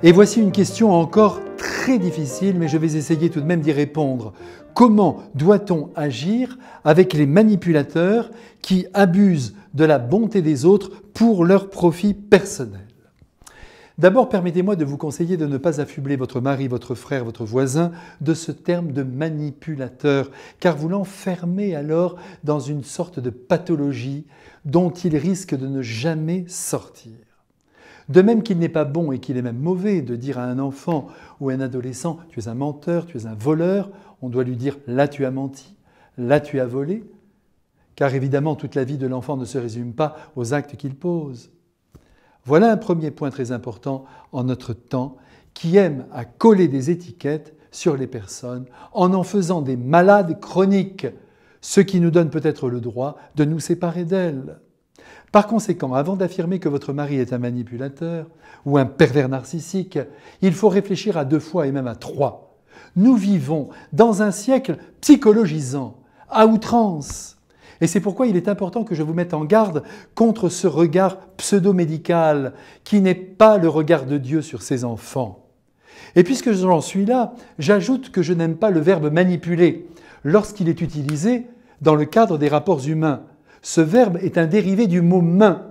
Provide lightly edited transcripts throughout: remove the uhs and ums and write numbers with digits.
Et voici une question encore très difficile, mais je vais essayer tout de même d'y répondre. Comment doit-on agir avec les manipulateurs qui abusent de la bonté des autres pour leur profit personnel ? D'abord, permettez-moi de vous conseiller de ne pas affubler votre mari, votre frère, votre voisin de ce terme de manipulateur, car vous l'enfermez alors dans une sorte de pathologie dont il risque de ne jamais sortir. De même qu'il n'est pas bon et qu'il est même mauvais de dire à un enfant ou à un adolescent « tu es un menteur, tu es un voleur », on doit lui dire « là tu as menti, là tu as volé », car évidemment toute la vie de l'enfant ne se résume pas aux actes qu'il pose. Voilà un premier point très important en notre temps qui aime à coller des étiquettes sur les personnes en faisant des malades chroniques, ce qui nous donne peut-être le droit de nous séparer d'elles. Par conséquent, avant d'affirmer que votre mari est un manipulateur ou un pervers narcissique, il faut réfléchir à 2 fois et même à 3. Nous vivons dans un siècle psychologisant, à outrance. Et c'est pourquoi il est important que je vous mette en garde contre ce regard pseudo-médical qui n'est pas le regard de Dieu sur ses enfants. Et puisque j'en suis là, j'ajoute que je n'aime pas le verbe « manipuler » lorsqu'il est utilisé dans le cadre des rapports humains. Ce verbe est un dérivé du mot « main »,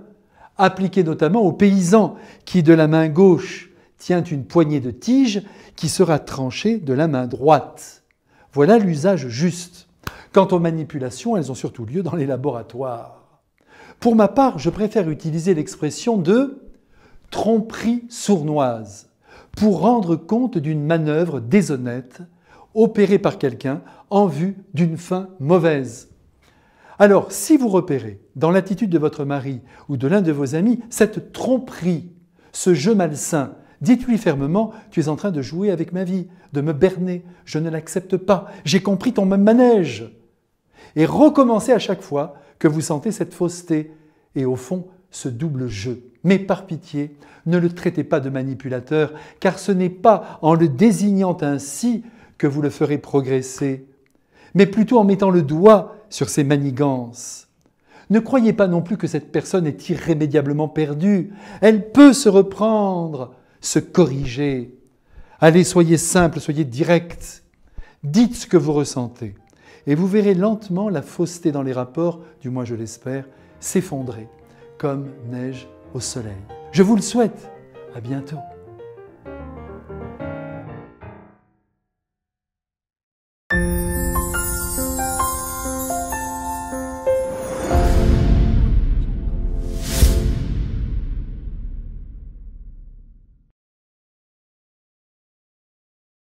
appliqué notamment aux paysans qui, de la main gauche, tient une poignée de tige qui sera tranchée de la main droite. Voilà l'usage juste. Quant aux manipulations, elles ont surtout lieu dans les laboratoires. Pour ma part, je préfère utiliser l'expression de « tromperie sournoise » pour rendre compte d'une manœuvre déshonnête opérée par quelqu'un en vue d'une fin mauvaise. Alors, si vous repérez dans l'attitude de votre mari ou de l'un de vos amis cette tromperie, ce jeu malsain, dites-lui fermement « tu es en train de jouer avec ma vie, de me berner, je ne l'accepte pas, j'ai compris ton manège ». Et recommencez à chaque fois que vous sentez cette fausseté et au fond ce double jeu. Mais par pitié, ne le traitez pas de manipulateur, car ce n'est pas en le désignant ainsi que vous le ferez progresser, mais plutôt en mettant le doigt sur ses manigances. Ne croyez pas non plus que cette personne est irrémédiablement perdue. Elle peut se reprendre, se corriger. Allez, soyez simple, soyez direct. Dites ce que vous ressentez. Et vous verrez lentement la fausseté dans les rapports, du moins je l'espère, s'effondrer comme neige au soleil. Je vous le souhaite. À bientôt.